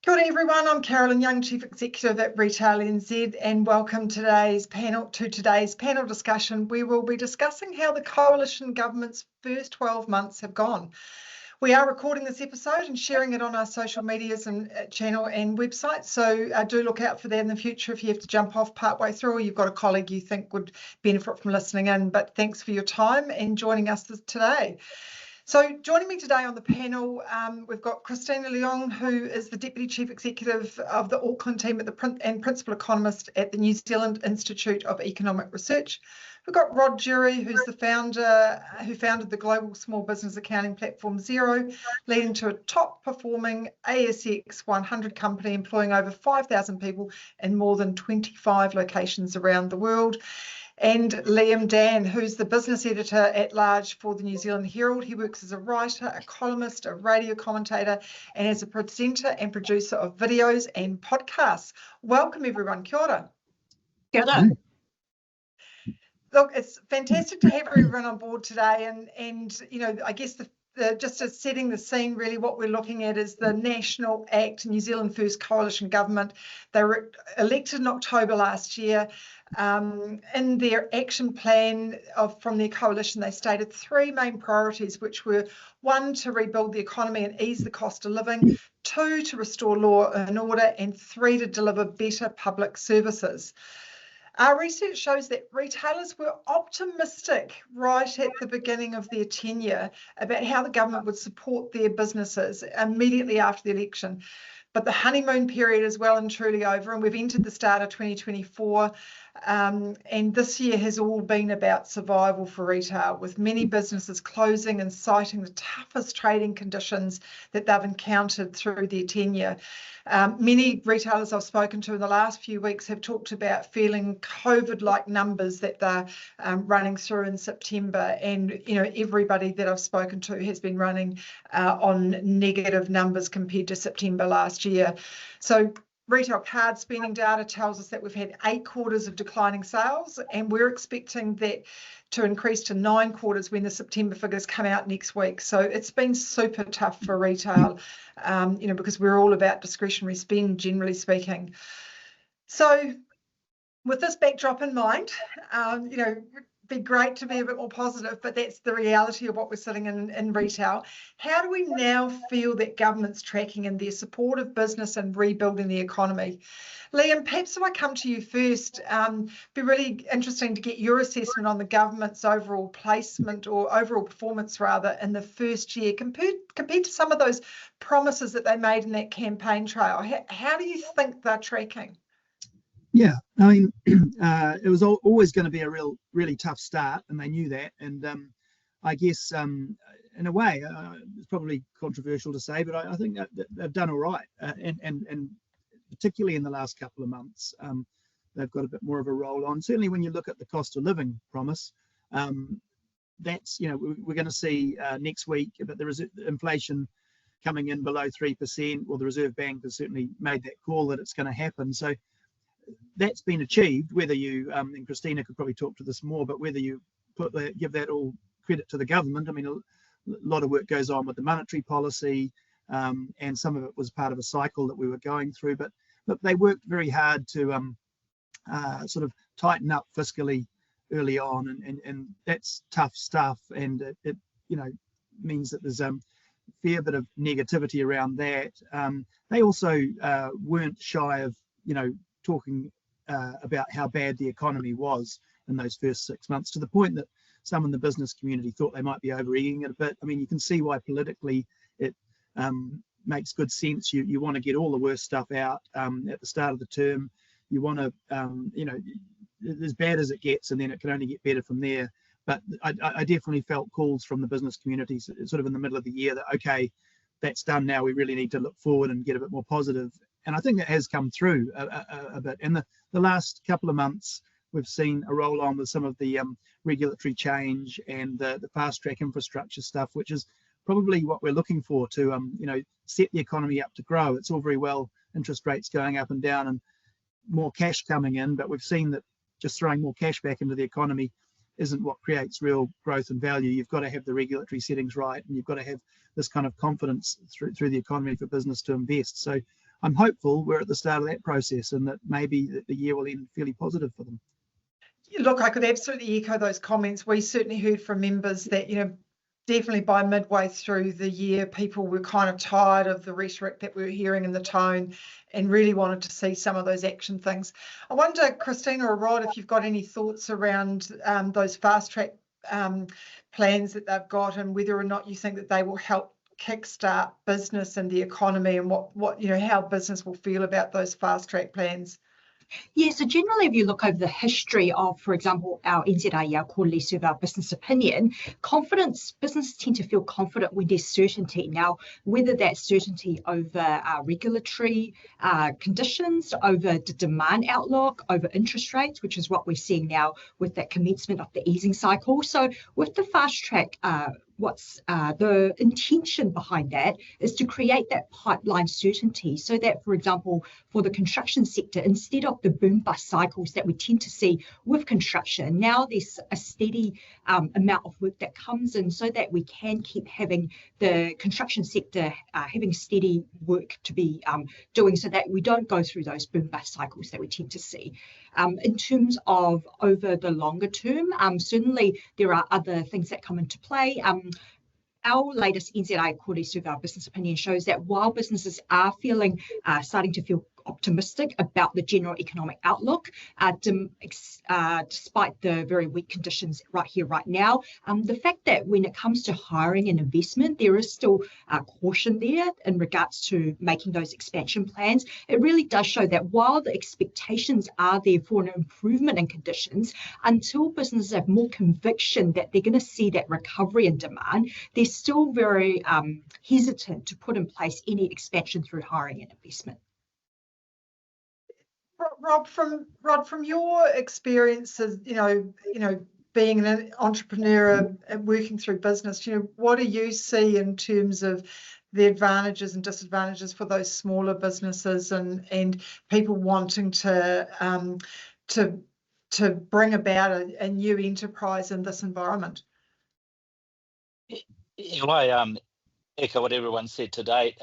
Kia ora everyone, I'm Carol Leung, Chief Executive at Retail NZ, and welcome to today's panel discussion. We will be discussing how the Coalition Government's first 12 months have gone. We are recording this episode and sharing it on our social medias and channel and website, so do look out for that in the future if you have to jump off partway through or you've got a colleague you think would benefit from listening in. But thanks for your time and joining us today. So joining me today on the panel, we've got Christina Leung, who is the Deputy Chief Executive of the Auckland team and Principal Economist at the New Zealand Institute of Economic Research. We've got Drury, who's the founder, who founded the global small business accounting platform Xero, leading to a top-performing ASX 100 company employing over 5,000 people in more than 25 locations around the world. And Dann, who's the business editor at large for the New Zealand Herald. He works as a writer, a columnist, a radio commentator, and as a presenter and producer of videos and podcasts. Welcome, everyone. Kia ora. Kia ora. Look, it's fantastic to have everyone on board today, and you know, I guess just as setting the scene, really what we're looking at is the National Act, New Zealand First Coalition Government. They were elected in October last year. In their action plan from their coalition, they stated three main priorities, which were: one, to rebuild the economy and ease the cost of living; two, to restore law and order; and three, to deliver better public services. Our research shows that retailers were optimistic right at the beginning of their tenure about how the government would support their businesses immediately after the election. But the honeymoon period is well and truly over, and we've entered the start of 2024, and this year has all been about survival for retail, with many businesses closing and citing the toughest trading conditions that they've encountered through their tenure. Many retailers I've spoken to in the last few weeks have talked about feeling COVID-like numbers that they're running through in September, and you know, everybody that I've spoken to has been running on negative numbers compared to September last year. So retail card spending data tells us that we've had 8 quarters of declining sales, and we're expecting that to increase to 9 quarters when the September figures come out next week. So it's been super tough for retail, you know, because we're all about discretionary spend, generally speaking. So with this backdrop in mind, you know, be great to be a bit more positive, but that's the reality of what we're sitting in retail. How do we now feel that government's tracking in their support of business and rebuilding the economy? Leung, perhaps if I come to you first, be really interesting to get your assessment on the government's overall placement, or overall performance rather, in the first year compared to some of those promises that they made in that campaign trail. How do you think they're tracking? Yeah, I mean, it was always going to be a really tough start, and they knew that. And I guess, in a way, it's probably controversial to say, but I think that they've done all right. And particularly in the last couple of months, they've got a bit more of a roll on. Certainly, when you look at the cost of living promise, that's, you know, we're going to see next week, but there is inflation coming in below 3%. Well, the Reserve Bank has certainly made that call that it's going to happen. So that's been achieved. Whether you and Christina could probably talk to this more, but whether you give that all credit to the government, I mean, a lot of work goes on with the monetary policy, and some of it was part of a cycle that we were going through. But look, they worked very hard to sort of tighten up fiscally early on, and that's tough stuff. And it you know, means that there's a fair bit of negativity around that. They also weren't shy of, you know, talking about how bad the economy was in those first 6 months, to the point that some in the business community thought they might be overeating it a bit. I mean, you can see why politically it makes good sense. You want to get all the worst stuff out at the start of the term. You want to, you know, as bad as it gets, and then it can only get better from there. But I definitely felt calls from the business community sort of in the middle of the year that, okay, that's done now, we really need to look forward and get a bit more positive. And I think that has come through a bit. In the last couple of months, we've seen a roll on with some of the regulatory change and the fast track infrastructure stuff, which is probably what we're looking for to you know, set the economy up to grow. It's all very well interest rates going up and down and more cash coming in, but we've seen that just throwing more cash back into the economy isn't what creates real growth and value. You've got to have the regulatory settings right, and you've got to have this kind of confidence through the economy for business to invest. So I'm hopeful we're at the start of that process and that maybe the year will end fairly positive for them. Look, I could absolutely echo those comments. We certainly heard from members that, definitely by midway through the year, people were kind of tired of the rhetoric that we were hearing in the tone and really wanted to see some of those action things. I wonder, Christina or Rod, if you've got any thoughts around those fast track plans that they've got and whether or not you think that they will help kickstart business and the economy and what how business will feel about those fast track plans. Yeah, so generally, if you look over the history of, for example, our NZA, our quarterly survey of business opinion, businesses tend to feel confident when there's certainty. Now, whether that's certainty over regulatory conditions, over the demand outlook, over interest rates, which is what we're seeing now with that commencement of the easing cycle. So with the fast track, what's the intention behind that is to create that pipeline certainty so that, for example, for the construction sector, instead of the boom bust cycles that we tend to see with construction, now there's a steady amount of work that comes in so that we can keep having the construction sector having steady work to be doing so that we don't go through those boom bust cycles that we tend to see. In terms of over the longer term, certainly there are other things that come into play. Our latest NZA quarterly survey of business opinion shows that while businesses are starting to feel optimistic about the general economic outlook, despite the very weak conditions right here, right now, the fact that when it comes to hiring and investment, there is still caution there in regards to making those expansion plans. It really does show that while the expectations are there for an improvement in conditions, until businesses have more conviction that they're going to see that recovery in demand, they're still very hesitant to put in place any expansion through hiring and investment. Rod, from your experiences, being an entrepreneur and working through business, what do you see in terms of the advantages and disadvantages for those smaller businesses and people wanting to bring about a new enterprise in this environment? I echo what everyone said to date.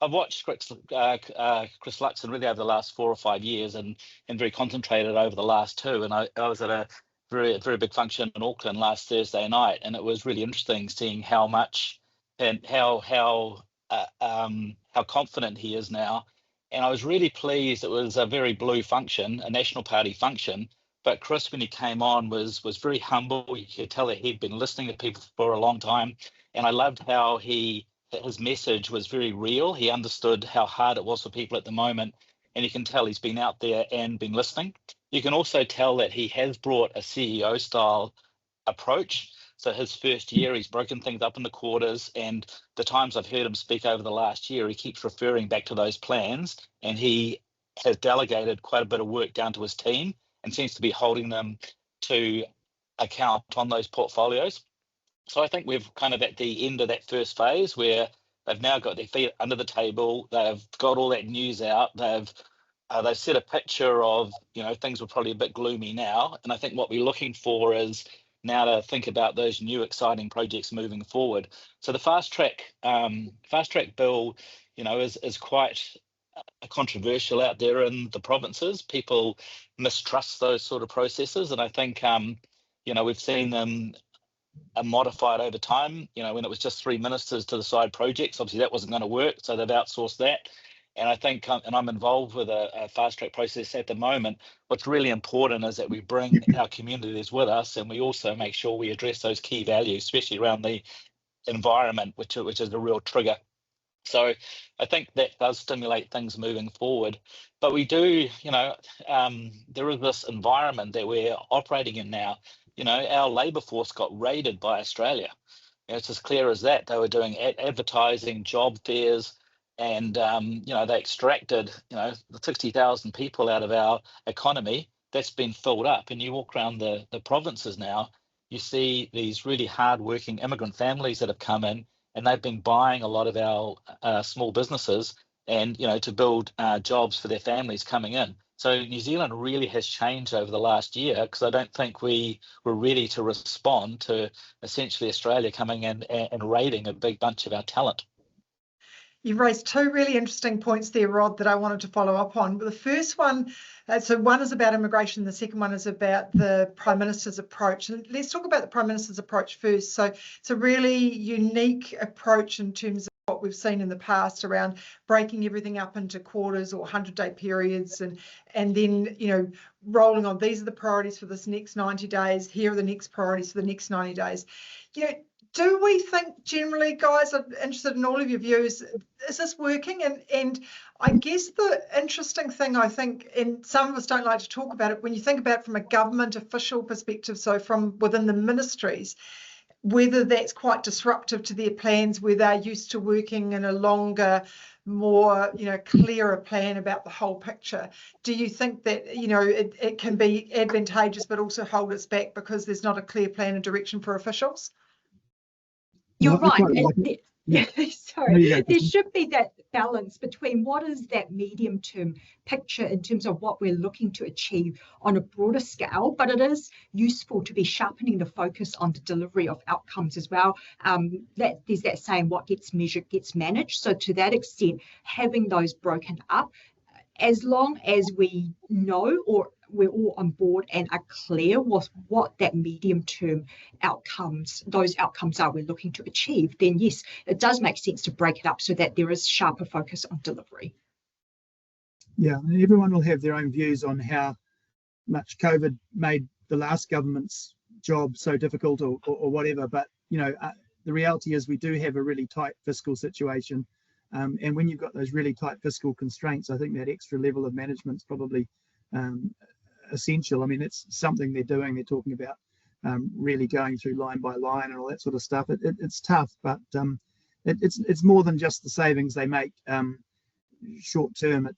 I've watched Chris Luxon really over the last 4 or 5 years and very concentrated over the last 2. And I was at a very big function in Auckland last Thursday night, and it was really interesting seeing how much and how confident he is now. And I was really pleased. It was a very blue function, a National Party function. But Chris, when he came on, was very humble. You could tell that he'd been listening to people for a long time. And I loved how his message was very real. He understood how hard it was for people at the moment, and you can tell he's been out there and been listening. You can also tell that he has brought a CEO style approach. So his first year, he's broken things up into quarters, and the times I've heard him speak over the last year, he keeps referring back to those plans, and he has delegated quite a bit of work down to his team and seems to be holding them to account on those portfolios. So I think we've kind of at the end of that first phase where they've now got their feet under the table. They've got all that news out. They've set a picture of, things were probably a bit gloomy now. And I think what we're looking for is now to think about those new exciting projects moving forward. So the fast track bill, is quite controversial out there in the provinces. People mistrust those sort of processes. And I think, we've seen them modified over time. When it was just 3 ministers to decide projects, obviously that wasn't going to work, so they've outsourced that. And I think, and I'm involved with a fast track process at the moment, what's really important is that we bring our communities with us, and we also make sure we address those key values, especially around the environment, which is a real trigger. So I think that does stimulate things moving forward. But we do, there is this environment that we're operating in now. Our labour force got raided by Australia. It's as clear as that. They were doing advertising, job fairs, and they extracted 60,000 people out of our economy. That's been filled up, and you walk around the provinces now, you see these really hard-working immigrant families that have come in, and they've been buying a lot of our small businesses and to build jobs for their families coming in. So New Zealand really has changed over the last year, because I don't think we were ready to respond to essentially Australia coming in and raiding a big bunch of our talent. You've raised two really interesting points there, Rod, that I wanted to follow up on. The first one, so one is about immigration, the second one is about the Prime Minister's approach. And let's talk about the Prime Minister's approach first. So it's a really unique approach in terms of what we've seen in the past around breaking everything up into quarters or 100-day periods and then, you know, rolling on, these are the priorities for this next 90 days, here are the next priorities for the next 90 days. You know, do we think generally, guys, I'm interested in all of your views, is this working? And I guess the interesting thing, I think, and some of us don't like to talk about it, when you think about it from a government official perspective, so from within the ministries, whether that's quite disruptive to their plans, where they're used to working in a longer, more, you know, clearer plan about the whole picture. Do you think that, you know, it can be advantageous but also hold us back because there's not a clear plan and direction for officials? You're No, I right. quite like it. Yeah. Sorry, There you go, there Christina. should be that balance between what is that medium-term picture in terms of what we're looking to achieve on a broader scale, but it is useful to be sharpening the focus on the delivery of outcomes as well. That there's that saying, what gets measured gets managed. So to that extent, having those broken up, as long as we know or we're all on board and are clear with what that medium-term outcomes, those outcomes are we're looking to achieve, then yes, it does make sense to break it up so that there is sharper focus on delivery. Yeah, and everyone will have their own views on how much COVID made the last government's job so difficult or whatever. But, you know, the reality is we do have a really tight fiscal situation. And when you've got those really tight fiscal constraints, I think that extra level of management is probably essential. I mean, it's something they're doing. They're talking about really going through line by line and all that sort of stuff. It's tough, but it's more than just the savings they make short term.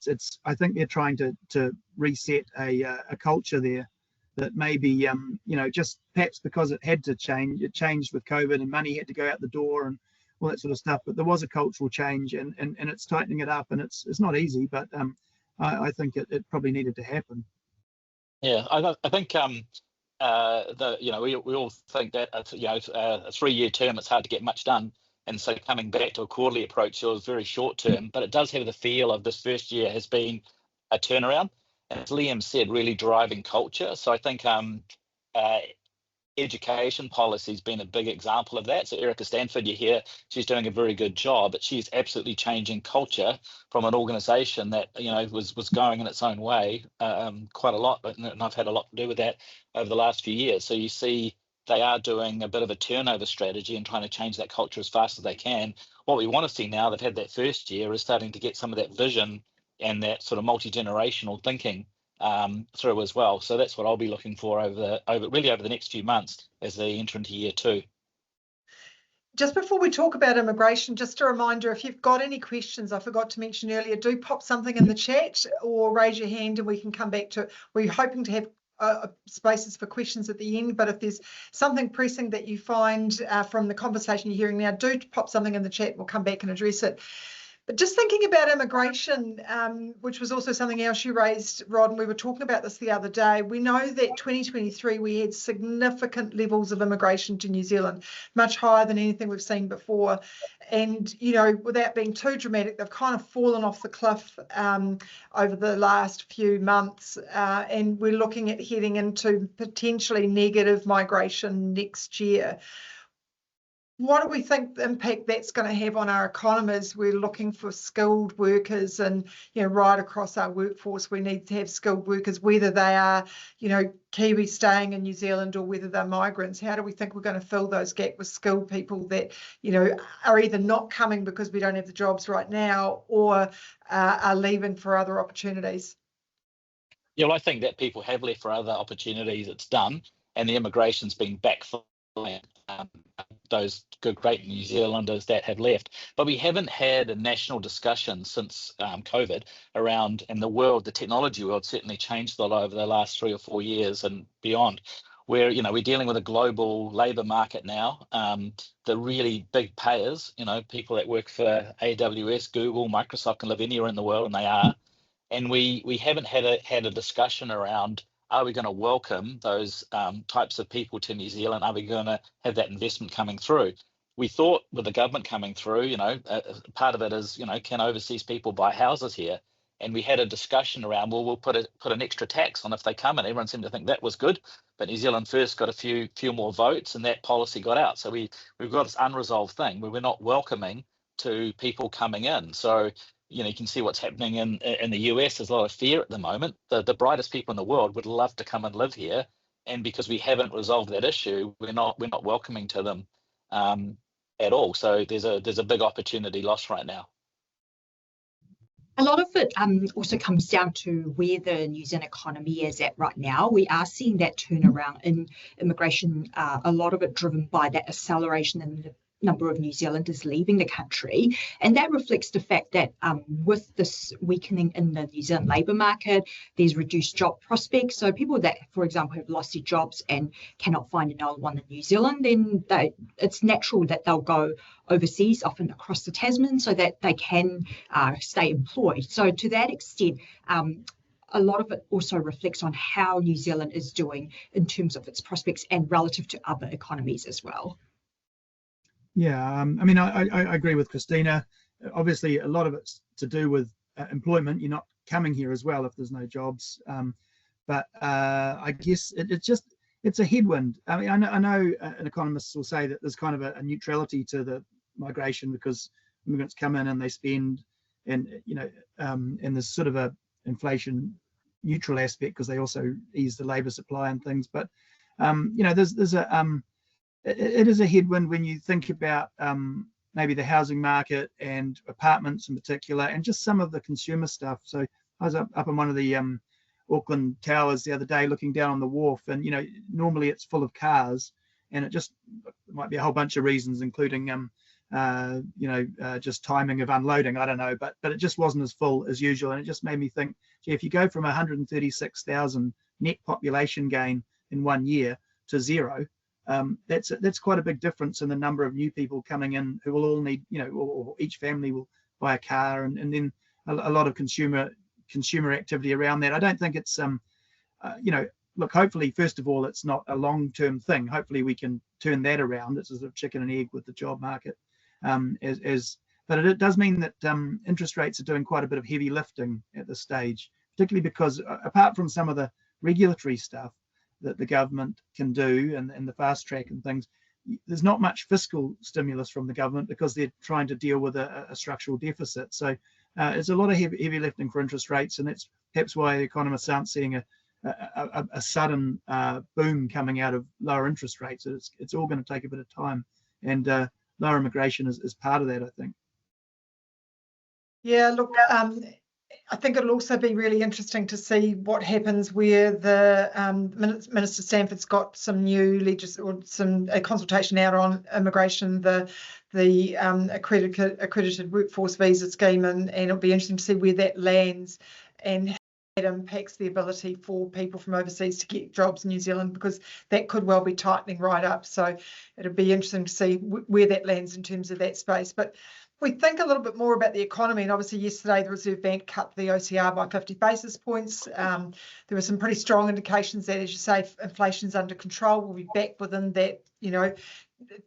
I think they're trying to reset a culture there that maybe you know, just perhaps because it had to change, it changed with COVID and money had to go out the door and all that sort of stuff. But there was a cultural change and it's tightening it up, and it's not easy, but I think it probably needed to happen. Yeah, I think you know, we all think that you know, a 3-year term, it's hard to get much done, and so coming back to a quarterly approach was very short term, but it does have the feel of this first year has been a turnaround, and as Liam said, really driving culture. So I think education policy has been a big example of that. So Erica Stanford, you hear she's doing a very good job, but she's absolutely changing culture from an organisation that, you know, was going in its own way quite a lot, and I've had a lot to do with that over the last few years. So you see they are doing a bit of a turnover strategy and trying to change that culture as fast as they can. What we want to see now, they've had that first year, is starting to get some of that vision and that sort of multi-generational thinking through as well. So that's what I'll be looking for over the next few months as they enter into year 2. Just before we talk about immigration, just a reminder, if you've got any questions, I forgot to mention earlier, do pop something in the chat or raise your hand and we can come back to it. We're hoping to have spaces for questions at the end, but if there's something pressing that you find from the conversation you're hearing now, do pop something in the chat. We'll come back and address it. But just thinking about immigration, which was also something else you raised, Rod, and we were talking about this the other day. We know that 2023 we had significant levels of immigration to New Zealand, much higher than anything we've seen before. And, you know, without being too dramatic, they've kind of fallen off the cliff over the last few months. And we're looking at heading into potentially negative migration next year. What do we think the impact that's going to have on our economies? We're looking for skilled workers, and, you know, right across our workforce, we need to have skilled workers, whether they are, you know, Kiwi staying in New Zealand or whether they're migrants. How do we think we're going to fill those gaps with skilled people that, you know, are either not coming because we don't have the jobs right now or are leaving for other opportunities? Yeah, well, I think that people have left for other opportunities. It's done, and the immigration's been backfilling those good, great New Zealanders that have left. But we haven't had a national discussion since COVID around, and the technology world certainly changed a lot over the last 3 or 4 years and beyond, where, you know, we're dealing with a global labour market now. The really big payers, you know, people that work for AWS, Google, Microsoft can live anywhere in the world, and they are. And we haven't had a discussion around, are we going to welcome those types of people to New Zealand? Are we going to have that investment coming through? we thought with the government coming through, part of it is, can overseas people buy houses here? And we had a discussion around, well, we'll put an extra tax on if they come in. Everyone seemed to think that was good, but New Zealand First got a few more votes, and that policy got out. So we've got this unresolved thing where we're not welcoming to people coming in. So you can see what's happening in the US. There's a lot of fear at the moment. The brightest people in the world would love to come and live here, and because we haven't resolved that issue, we're not welcoming to them at all. So there's a big opportunity lost right now. A lot of it also comes down to where the New Zealand economy is at right now. We are seeing that turnaround in immigration, a lot of it driven by that acceleration in the number of New Zealanders leaving the country. And that reflects the fact that with this weakening in the New Zealand labour market, there's reduced job prospects. So people that, for example, have lost their jobs and cannot find another one in New Zealand, then it's natural that they'll go overseas, often across the Tasman, so that they can stay employed. So to that extent, a lot of it also reflects on how New Zealand is doing in terms of its prospects and relative to other economies as well. Yeah, I mean, I agree with Christina. Obviously, a lot of it's to do with employment. You're not coming here as well if there's no jobs. But I guess it's a headwind. I mean, I know an economist will say that there's kind of a neutrality to the migration because immigrants come in and they spend, and and there's sort of a inflation neutral aspect because they also ease the labour supply and things. But there's a it is a headwind when you think about maybe the housing market and apartments in particular, and just some of the consumer stuff. So I was up on one of the Auckland towers the other day looking down on the wharf, and normally it's full of cars, and it might be a whole bunch of reasons, including just timing of unloading, I don't know, but it just wasn't as full as usual. And it just made me think, gee, if you go from 136,000 net population gain in 1 year to zero, that's quite a big difference in the number of new people coming in who will all need, or each family will buy a car, and then a lot of consumer activity around that. I don't think it's look, hopefully, first of all, it's not a long-term thing. Hopefully we can turn that around. It's a sort of chicken and egg with the job market, but it does mean that interest rates are doing quite a bit of heavy lifting at this stage, particularly because apart from some of the regulatory stuff that the government can do and the fast track and things, there's not much fiscal stimulus from the government because they're trying to deal with a structural deficit. So it's a lot of heavy lifting for interest rates, and that's perhaps why economists aren't seeing a sudden boom coming out of lower interest rates. It's all going to take a bit of time, and lower immigration is part of that, I think. Yeah, look, I think it'll also be really interesting to see what happens where the Minister Stanford's got some new a consultation out on immigration, the accredited workforce visa scheme, and it'll be interesting to see where that lands and how it impacts the ability for people from overseas to get jobs in New Zealand, because that could well be tightening right up. So it'll be interesting to see where that lands in terms of that space. But we think a little bit more about the economy, and obviously yesterday the Reserve Bank cut the OCR by 50 basis points. There were some pretty strong indications that, as you say, inflation's under control. We'll be back within that,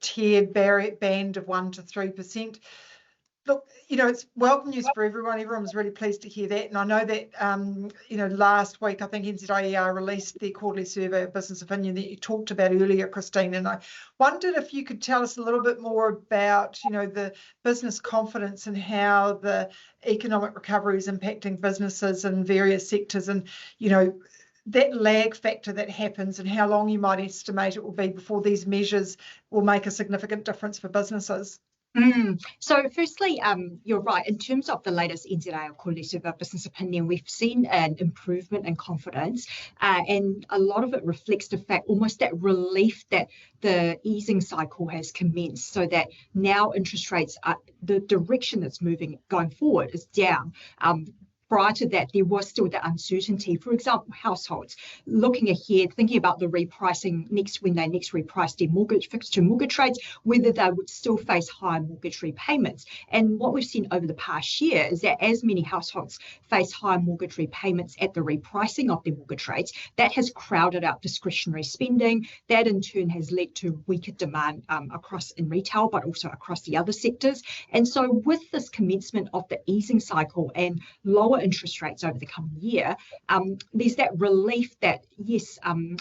tiered band of 1% to 3%. Look, it's welcome news for everyone. Everyone was really pleased to hear that. And I know that, last week, I think NZIER released their quarterly survey of business opinion that you talked about earlier, Christina. And I wondered if you could tell us a little bit more about, the business confidence and how the economic recovery is impacting businesses in various sectors, and, that lag factor that happens, and how long you might estimate it will be before these measures will make a significant difference for businesses. So firstly, you're right. In terms of the latest NZIER quarterly survey of business opinion, we've seen an improvement in confidence, and a lot of it reflects the fact, almost that relief that the easing cycle has commenced, so that now interest rates are, the direction that's moving going forward is down. prior to that, there was still the uncertainty. For example, households looking ahead, thinking about the repricing when they next reprice their fixed term mortgage rates, whether they would still face higher mortgage repayments. And what we've seen over the past year is that as many households face higher mortgage repayments at the repricing of their mortgage rates, that has crowded out discretionary spending. That in turn has led to weaker demand across in retail, but also across the other sectors. And so with this commencement of the easing cycle and lower interest rates over the coming year, there's that relief that, yes,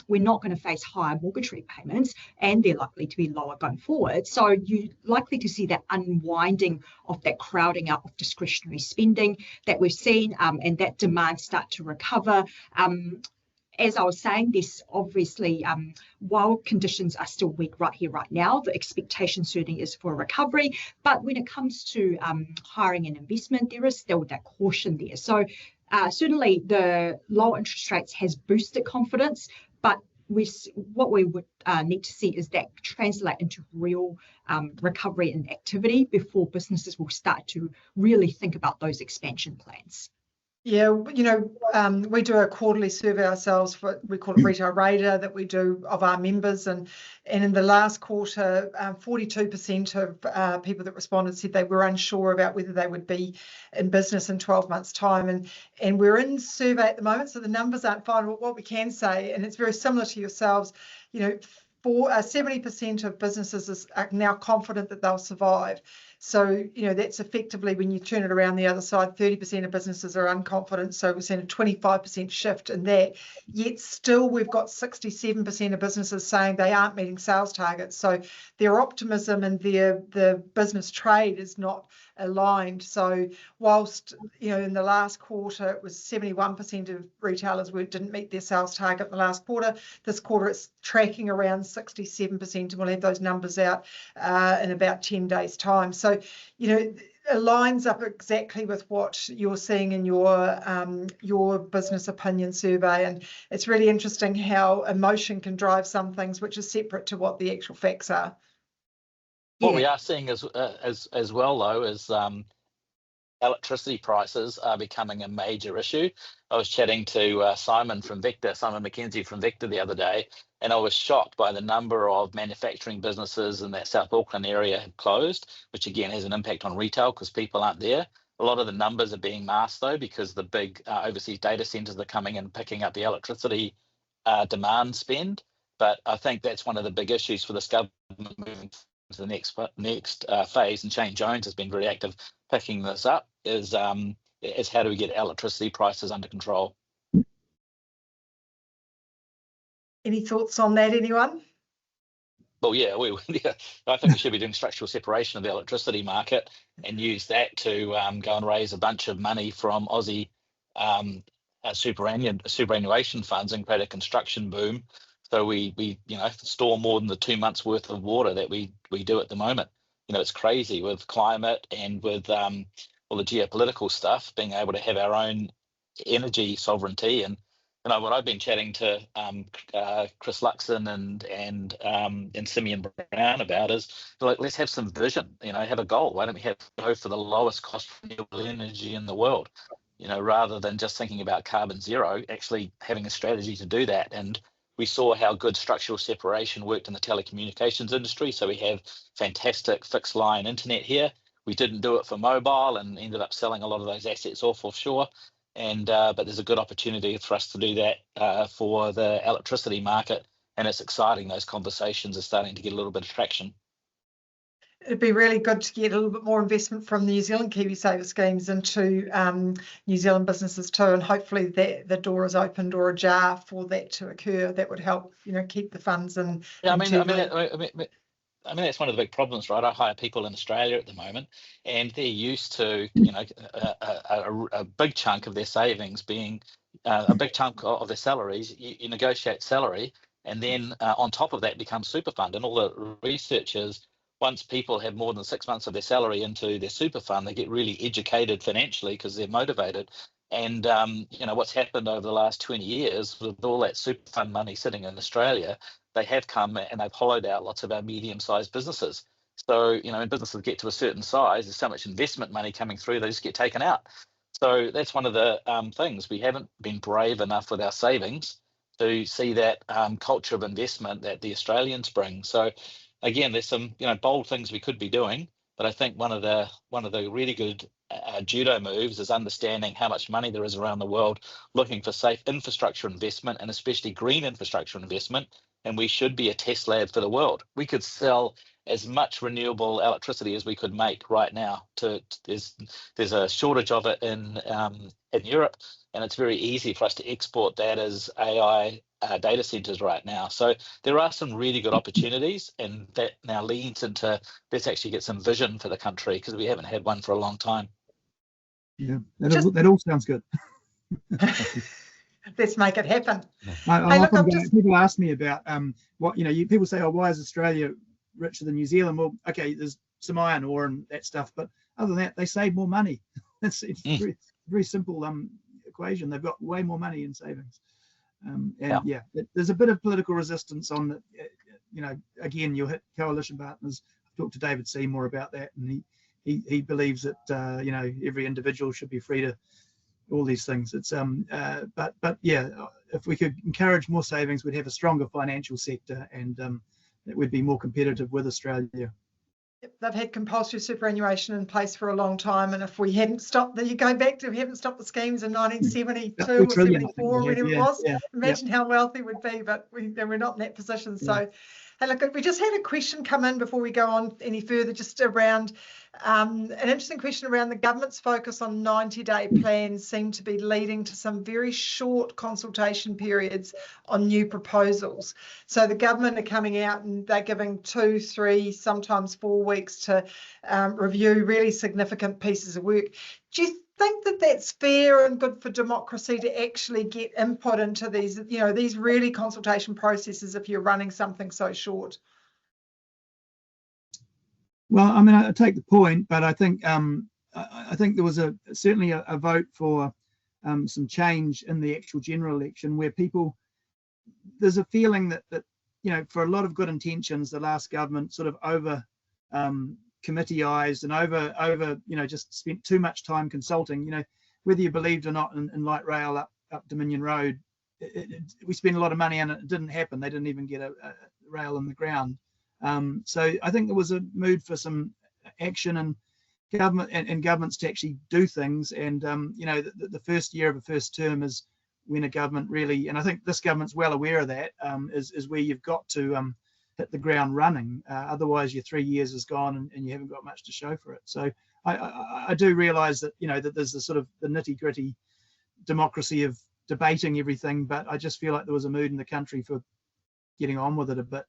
we're not going to face higher mortgage repayments and they're likely to be lower going forward. So you're likely to see that unwinding of that crowding out of discretionary spending that we've seen, and that demand start to recover. As I was saying, this obviously, while conditions are still weak right here, right now, the expectation certainly is for a recovery. But when it comes to hiring and investment, there is still that caution there. So certainly the low interest rates has boosted confidence, but what we would need to see is that translate into real recovery and activity before businesses will start to really think about those expansion plans. Yeah, we do a quarterly survey ourselves, we call it Retail Radar, that we do of our members, and in the last quarter, 42% of people that responded said they were unsure about whether they would be in business in 12 months' time, and we're in survey at the moment, so the numbers aren't final, but what we can say, and it's very similar to yourselves, 70% of businesses are now confident that they'll survive. So, that's effectively, when you turn it around the other side, 30% of businesses are unconfident. So we're seeing a 25% shift in that. Yet still, we've got 67% of businesses saying they aren't meeting sales targets. So their optimism and their business trade is not aligned. So whilst, in the last quarter, it was 71% of retailers didn't meet their sales target in the last quarter. This quarter, it's tracking around 67%, and we'll have those numbers out in about 10 days' time. So, it lines up exactly with what you're seeing in your business opinion survey, and it's really interesting how emotion can drive some things which is separate to what the actual facts are. What we are seeing as well, though, is electricity prices are becoming a major issue. I was chatting to Simon McKenzie from Vector the other day, and I was shocked by the number of manufacturing businesses in that South Auckland area have closed, which again has an impact on retail because people aren't there. A lot of the numbers are being masked, though, because the big overseas data centres are coming and picking up the electricity demand spend. But I think that's one of the big issues for this government moving to the next phase, and Shane Jones has been very active picking this up, is how do we get electricity prices under control? Any thoughts on that, anyone? Well, yeah, I think we should be doing structural separation of the electricity market and use that to go and raise a bunch of money from Aussie superannuation funds and create a construction boom. So we store more than the 2 months worth of water that we do at the moment. It's crazy with climate and with all the geopolitical stuff, being able to have our own energy sovereignty. And what I've been chatting to Chris Luxon and Simeon Brown about is, let's have some vision. Have a goal. Why don't we go for the lowest cost renewable energy in the world? Rather than just thinking about carbon zero, actually having a strategy to do that. And we saw how good structural separation worked in the telecommunications industry. So we have fantastic fixed line internet here. We didn't do it for mobile and ended up selling a lot of those assets offshore. But there's a good opportunity for us to do that for the electricity market. And it's exciting. Those conversations are starting to get a little bit of traction. It'd be really good to get a little bit more investment from the New Zealand KiwiSaver schemes into New Zealand businesses too, and hopefully the door is opened or ajar for that to occur. That would help, keep the funds in. Yeah, I mean, that's one of the big problems, right? I hire people in Australia at the moment, and they're used to, a big chunk of their savings being a big chunk of their salaries. You negotiate salary, and then on top of that becomes super fund. And all the research is, once people have more than 6 months of their salary into their super fund, they get really educated financially because they're motivated. And, what's happened over the last 20 years with all that super fund money sitting in Australia, they have come and they've hollowed out lots of our medium-sized businesses. So, when businesses get to a certain size, there's so much investment money coming through, they just get taken out. So that's one of the things. We haven't been brave enough with our savings to see that culture of investment that the Australians bring. So again, there's some bold things we could be doing, but I think one of the really good judo moves is understanding how much money there is around the world looking for safe infrastructure investment, and especially green infrastructure investment. And we should be a test lab for the world. We could sell as much renewable electricity as we could make right now. There's a shortage of it in Europe, and it's very easy for us to export that as AI data centers right now. So there are some really good opportunities, and that now leads into let's actually get some vision for the country, because we haven't had one for a long time. Yeah, that all sounds good. Let's make it happen. People ask me about what people say, oh, why is Australia richer than New Zealand? Well, okay, there's some iron ore and that stuff, but other than that, they save more money. It's very simple equation. They've got way more money in savings. There's a bit of political resistance on that. Again, you'll hit coalition partners. I've talked to David Seymour about that, and he believes that every individual should be free to all these things. It's but yeah, if we could encourage more savings, we'd have a stronger financial sector, and it would be more competitive with Australia. They've had compulsory superannuation in place for a long time, and if we hadn't stopped we haven't stopped the schemes in 1972 or 74, when it was. Imagine how wealthy we'd be, but we're not in that position. So, hey, look, we just had a question come in before we go on any further, just around an interesting question around the government's focus on 90-day plans seem to be leading to some very short consultation periods on new proposals. So the government are coming out and they're giving 2, 3, sometimes 4 weeks to review really significant pieces of work. Do you think that that's fair and good for democracy to actually get input into these, these really consultation processes if you're running something so short? Well, I mean, I take the point, but I think there was certainly a vote for some change in the actual general election, where there's a feeling that for a lot of good intentions, the last government sort of over committeeized and over just spent too much time consulting. Whether you believed or not in light rail up Dominion Road, we spent a lot of money and it didn't happen. They didn't even get a rail in the ground. So I think there was a mood for some action and governments to actually do things. And the first year of a first term is when a government really, and I think this government's well aware of that, is where you've got to hit the ground running. Otherwise, your 3 years is gone and you haven't got much to show for it. So I do realise that that there's the sort of the nitty gritty democracy of debating everything, but I just feel like there was a mood in the country for getting on with it a bit.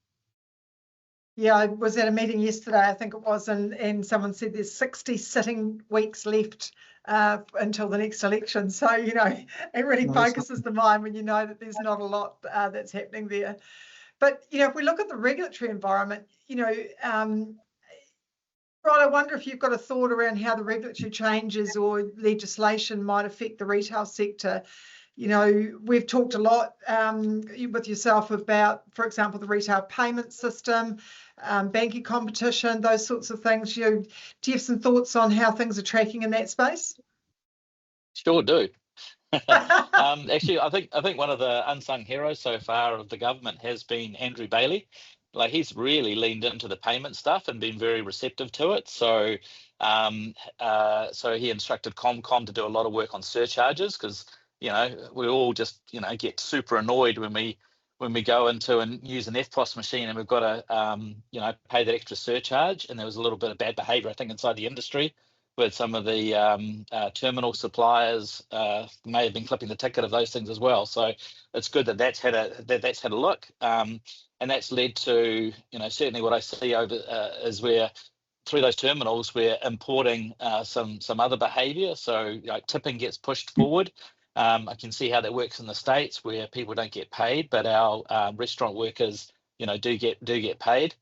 Yeah, I was at a meeting yesterday, I think it was, and someone said there's 60 sitting weeks left until the next election. So, it really focuses the mind when you know that there's not a lot that's happening there. But, if we look at the regulatory environment, Rod, I wonder if you've got a thought around how the regulatory changes or legislation might affect the retail sector. We've talked a lot with yourself about, for example, the retail payment system, banking competition, those sorts of things. Do you have some thoughts on how things are tracking in that space? Sure do. Actually, I think one of the unsung heroes so far of the government has been Andrew Bailey. Like, he's really leaned into the payment stuff and been very receptive to it. So, so he instructed Comcom to do a lot of work on surcharges, because we all just get super annoyed when we go into and use an EFTPOS machine and we've got to pay that extra surcharge. And there was a little bit of bad behaviour, I think, inside the industry, with some of the terminal suppliers may have been clipping the ticket of those things as well. So it's good that that's had a look, and that's led to certainly what I see over is where through those terminals we're importing some other behaviour. So tipping gets pushed forward. I can see how that works in the States, where people don't get paid, but our restaurant workers, do get paid.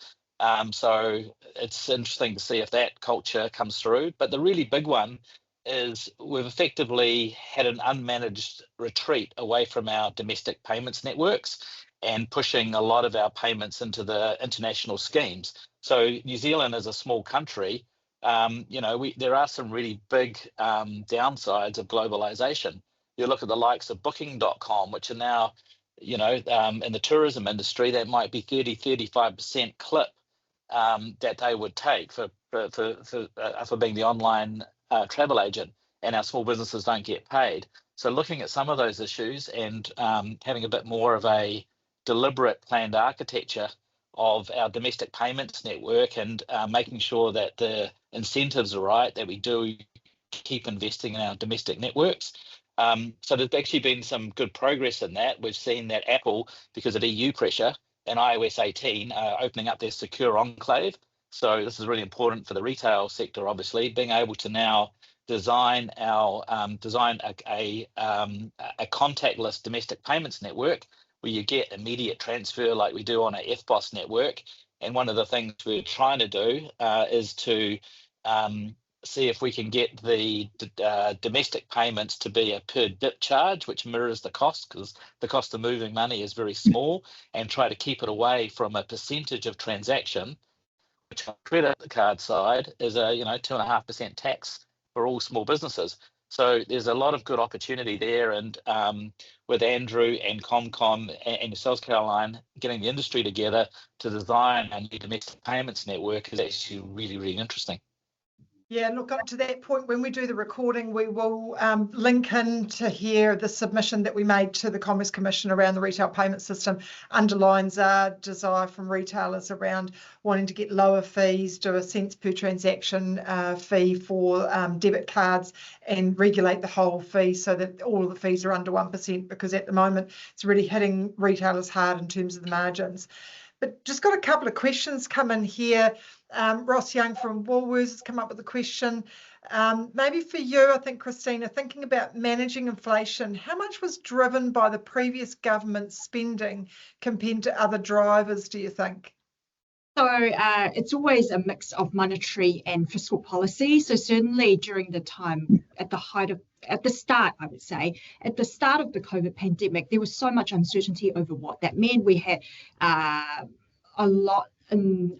So it's interesting to see if that culture comes through. But the really big one is we've effectively had an unmanaged retreat away from our domestic payments networks and pushing a lot of our payments into the international schemes. So New Zealand is a small country, there are some really big downsides of globalization. You look at the likes of Booking.com, which are now, in the tourism industry, that might be 30-35% clip that they would take for being the online travel agent, and our small businesses don't get paid. So looking at some of those issues and having a bit more of a deliberate planned architecture of our domestic payments network, and making sure that the incentives are right, that we do keep investing in our domestic networks. So there's actually been some good progress in that. We've seen that Apple, because of EU pressure and iOS 18, opening up their secure enclave. So this is really important for the retail sector, obviously, being able to now design a contactless domestic payments network where you get immediate transfer like we do on our FBOS network. And one of the things we're trying to do is to see if we can get the domestic payments to be a per dip charge, which mirrors the cost, because the cost of moving money is very small, and try to keep it away from a percentage of transaction, which on the credit card side is a 2.5% tax for all small businesses. So there's a lot of good opportunity there, and with Andrew and ComCom and yourselves, Caroline, getting the industry together to design a new domestic payments network is actually really, really interesting. Yeah, look, up to that point, when we do the recording, we will link in to here the submission that we made to the Commerce Commission around the retail payment system. Underlines our desire from retailers around wanting to get lower fees, do a cents per transaction fee for debit cards, and regulate the whole fee so that all of the fees are under 1%, because at the moment it's really hitting retailers hard in terms of the margins. But just got a couple of questions come in here. Ross Young from Woolworths has come up with a question. Maybe for you, I think, Christina, thinking about managing inflation, how much was driven by the previous government spending compared to other drivers, do you think? So it's always a mix of monetary and fiscal policy. So certainly during the time at the start of the COVID pandemic, there was so much uncertainty over what that meant. We had a lot in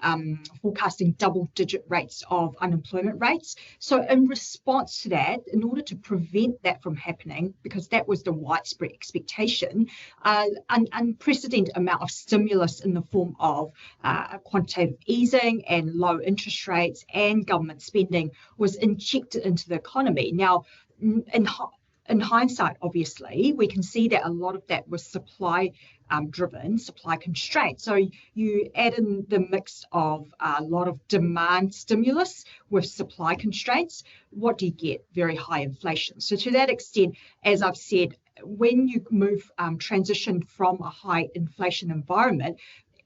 forecasting double-digit rates of unemployment rates. So in response to that, in order to prevent that from happening, because that was the widespread expectation, an unprecedented amount of stimulus in the form of quantitative easing and low interest rates and government spending was injected into the economy. Now, in hindsight, obviously, we can see that a lot of that was supply-driven, supply constraints. So you add in the mix of a lot of demand stimulus with supply constraints, what do you get? Very high inflation. So to that extent, as I've said, when you transition from a high inflation environment,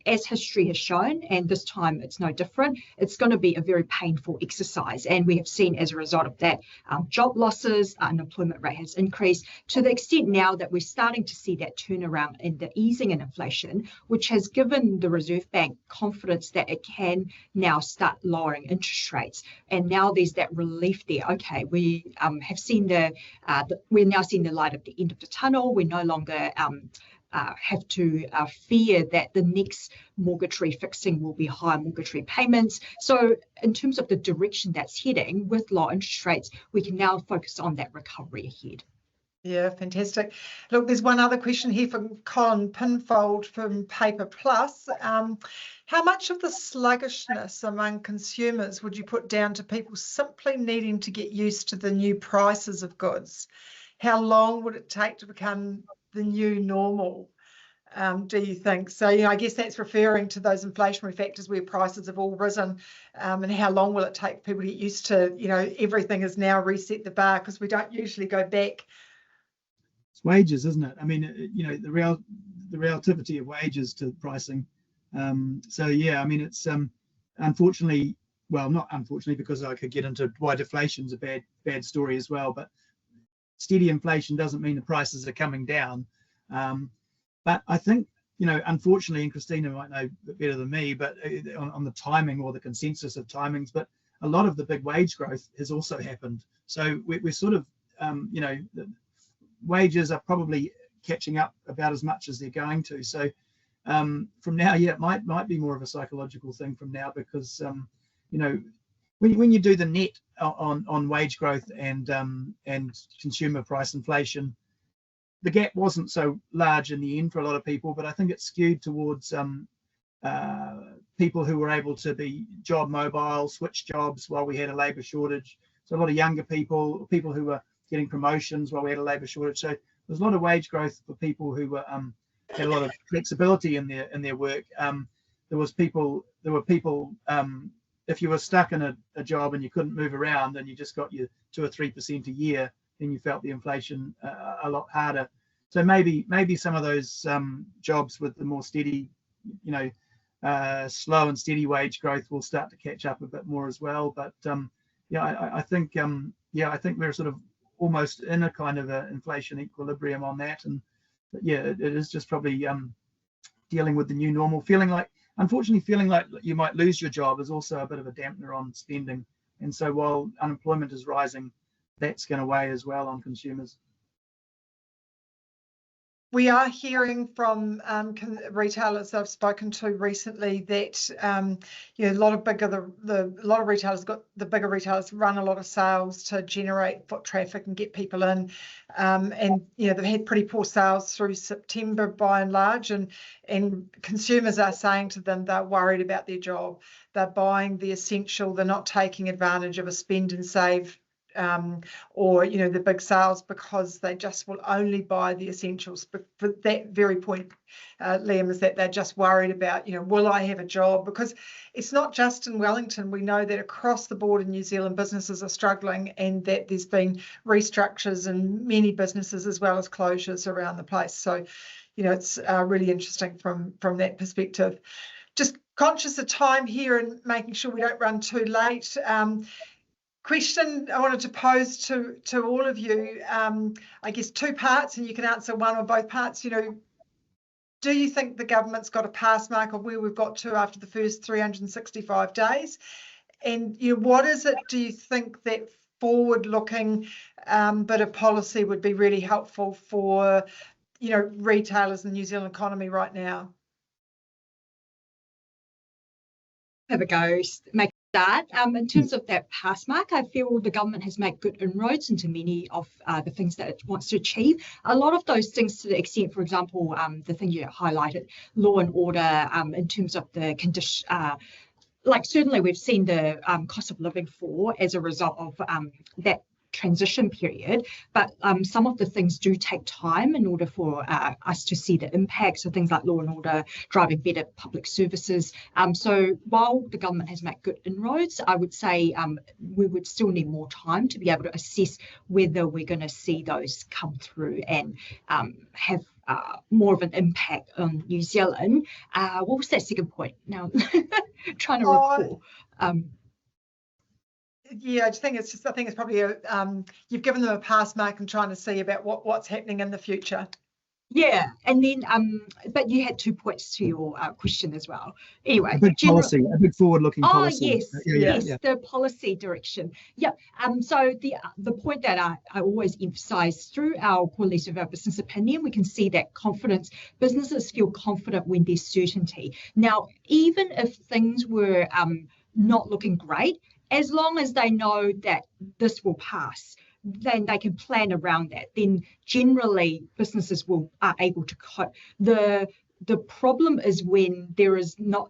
as history has shown, and this time it's no different, it's going to be a very painful exercise. And we have seen as a result of that, job losses, unemployment rate has increased to the extent now that we're starting to see that turnaround in the easing in inflation, which has given the Reserve Bank confidence that it can now start lowering interest rates. And now there's that relief there. Okay, we have seen we're now seeing the light at the end of the tunnel. We're no longer have to fear that the next mortgage refixing will be higher mortgage repayments. So in terms of the direction that's heading with low interest rates, we can now focus on that recovery ahead. Yeah, fantastic. Look, there's one other question here from Colin Pinfold from Paper Plus. How much of the sluggishness among consumers would you put down to people simply needing to get used to the new prices of goods? How long would it take to become the new normal, do you think? So, I guess that's referring to those inflationary factors where prices have all risen, and how long will it take people to get used to, everything is now reset the bar, because we don't usually go back. It's wages, isn't it? I mean, the relativity of wages to pricing. So yeah, I mean, it's unfortunately, well, not unfortunately, because I could get into why deflation's a bad story as well, but steady inflation doesn't mean the prices are coming down. But I think, unfortunately, and Christina might know better than me, but on the timing or the consensus of timings, but a lot of the big wage growth has also happened. So we're sort of, the wages are probably catching up about as much as they're going to. So from now, yeah, it might be more of a psychological thing from now, because, when you do the net on wage growth and consumer price inflation, the gap wasn't so large in the end for a lot of people, but I think it skewed towards people who were able to be job mobile, switch jobs while we had a labour shortage. So a lot of younger people who were getting promotions while we had a labour shortage. So there's a lot of wage growth for people who were had a lot of flexibility in their work. There were people if you were stuck in a job and you couldn't move around and you just got your 2 or 3% a year, then you felt the inflation a lot harder. So maybe some of those jobs with the more steady, slow and steady wage growth will start to catch up a bit more as well. But I think we're sort of almost in a kind of an inflation equilibrium on that. And it is just probably dealing with the new normal. Unfortunately, feeling like you might lose your job is also a bit of a dampener on spending. And so while unemployment is rising, that's going to weigh as well on consumers. We are hearing from retailers I've spoken to recently that a lot of retailers the bigger retailers run a lot of sales to generate foot traffic and get people in, and they've had pretty poor sales through September by and large, and consumers are saying to them they're worried about their job. They're buying the essential. They're not taking advantage of a spend and save or the big sales, because they just will only buy the essentials. But for that very point, Liam, is that they're just worried about, will I have a job? Because it's not just in Wellington. We know that across the board in New Zealand, businesses are struggling, and that there's been restructures in many businesses as well as closures around the place. So, it's really interesting from that perspective. Just conscious of time here and making sure we don't run too late. Question I wanted to pose to all of you, I guess 2 parts, and you can answer one or both parts. Do you think the government's got a pass mark of where we've got to after the first 365 days? And what is it, do you think, that forward-looking bit of policy would be really helpful for retailers in the New Zealand economy right now? Have a go. Make start. In terms of that pass mark, I feel the government has made good inroads into many of the things that it wants to achieve. A lot of those things, to the extent, for example, the thing you highlighted, law and order, in terms of the condition, certainly we've seen the cost of living fall as a result of that transition period, but some of the things do take time in order for us to see the impact. So things like law and order, driving better public services. So while the government has made good inroads, I would say we would still need more time to be able to assess whether we're going to see those come through and have more of an impact on New Zealand. What was that second point? Now, trying to recall. Yeah, I think it's probably you've given them a pass mark and trying to see about what's happening in the future. Yeah, and then but you had 2 points to your question as well. Anyway, a big forward-looking policy. Oh yes, the policy direction. Yeah. So the point that I always emphasise through our quarterly survey of business opinion, we can see that businesses feel confident when there's certainty. Now, even if things were not looking great, as long as they know that this will pass, then they can plan around that. Then generally businesses are able to cope. The problem is when there is no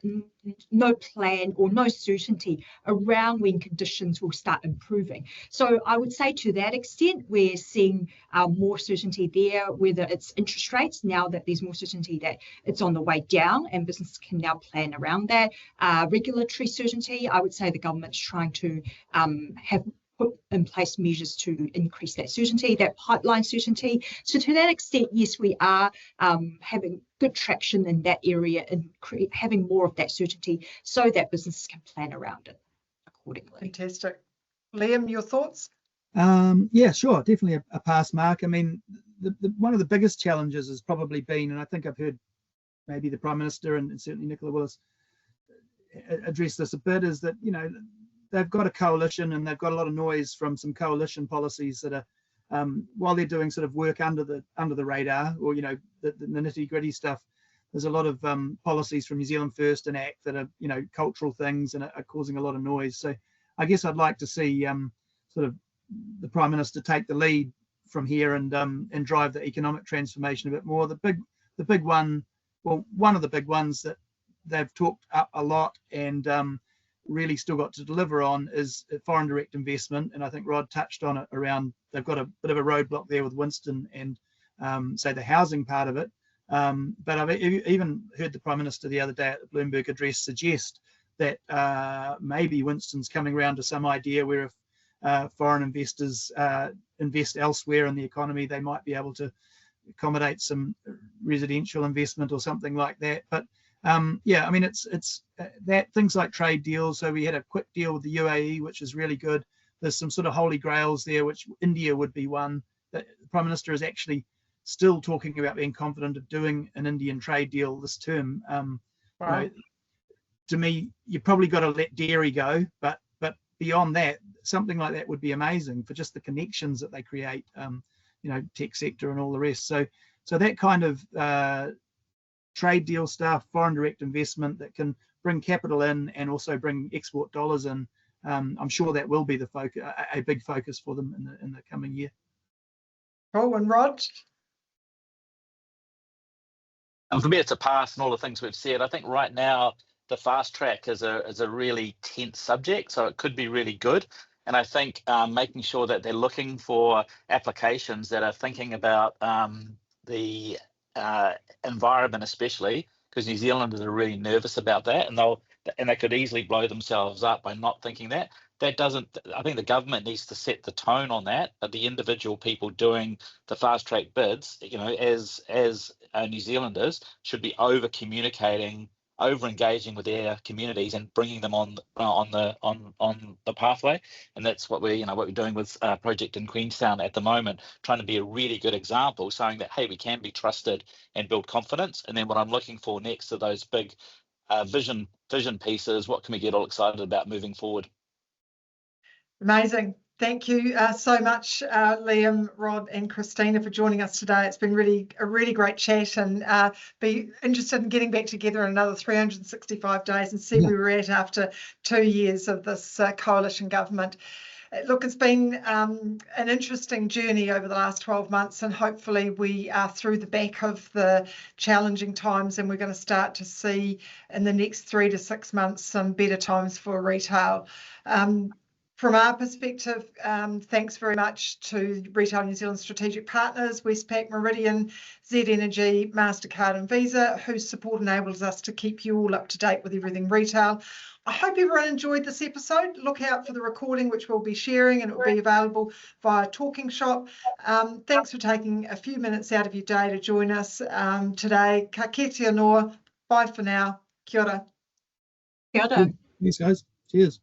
plan or no certainty around when conditions will start improving. So I would say to that extent, we're seeing more certainty there, whether it's interest rates, now that there's more certainty that it's on the way down and businesses can now plan around that. Regulatory certainty, I would say the government's trying to have put in place measures to increase that certainty, that pipeline certainty. So to that extent, yes, we are having good traction in that area and having more of that certainty so that businesses can plan around it accordingly. Fantastic. Liam, your thoughts? Yeah, sure, definitely a pass mark. I mean, one of the biggest challenges has probably been, and I think I've heard maybe the Prime Minister and certainly Nicola Willis address this a bit, is that, they've got a coalition and they've got a lot of noise from some coalition policies that are, while they're doing sort of work under the radar, or the nitty-gritty stuff, there's a lot of policies from New Zealand First and Act that are cultural things and are causing a lot of noise. So I guess I'd like to see sort of the Prime Minister take the lead from here and drive the economic transformation a bit more. The big one, well, one of the big ones that they've talked up a lot and really still got to deliver on is foreign direct investment. And I think Rod touched on it around, they've got a bit of a roadblock there with Winston and say the housing part of it. But I've even heard the Prime Minister the other day at the Bloomberg address suggest that maybe Winston's coming around to some idea where if foreign investors invest elsewhere in the economy, they might be able to accommodate some residential investment or something like that. But yeah, I mean, it's that things like trade deals. So we had a quick deal with the UAE, which is really good. There's some sort of holy grails there, which India would be one. That the Prime Minister is actually still talking about being confident of doing an Indian trade deal this term. Right. You know, to me, you probably got to let dairy go, but beyond that, something like that would be amazing for just the connections that they create. You know, tech sector and all the rest. So that kind of trade deal stuff, foreign direct investment that can bring capital in and also bring export dollars in. I'm sure that will be the focus, a big focus for them in the coming year. Cool. And Rod? For me, it's a pass and all the things we've said. I think right now the fast track is a really tense subject, so it could be really good. And I think making sure that they're looking for applications that are thinking about the environment, especially because New Zealanders are really nervous about that, and they could easily blow themselves up by not thinking that. That doesn't. I think the government needs to set the tone on that, but the individual people doing the fast track bids, you know, as New Zealanders, should be over communicating, over engaging with their communities and bringing them on the pathway. And that's what we're doing with a project in Queenstown at the moment, trying to be a really good example, showing that, hey, we can be trusted and build confidence. And then what I'm looking for next are those big vision pieces. What can we get all excited about moving forward? Amazing. Thank you so much, Liam, Rod and Christina, for joining us today. It's been a really great chat, and be interested in getting back together in another 365 days and see where we're at after 2 years of this coalition government. Look, it's been an interesting journey over the last 12 months, and hopefully we are through the back of the challenging times, and we're going to start to see in the next 3 to 6 months some better times for retail. From our perspective, thanks very much to Retail New Zealand strategic partners, Westpac, Meridian, Z Energy, MasterCard and Visa, whose support enables us to keep you all up to date with everything retail. I hope everyone enjoyed this episode. Look out for the recording, which we'll be sharing, and it will be available via Talking Shop. Thanks for taking a few minutes out of your day to join us today. Ka kite anō. Bye for now. Kia ora. Kia ora. Thanks, guys. Cheers.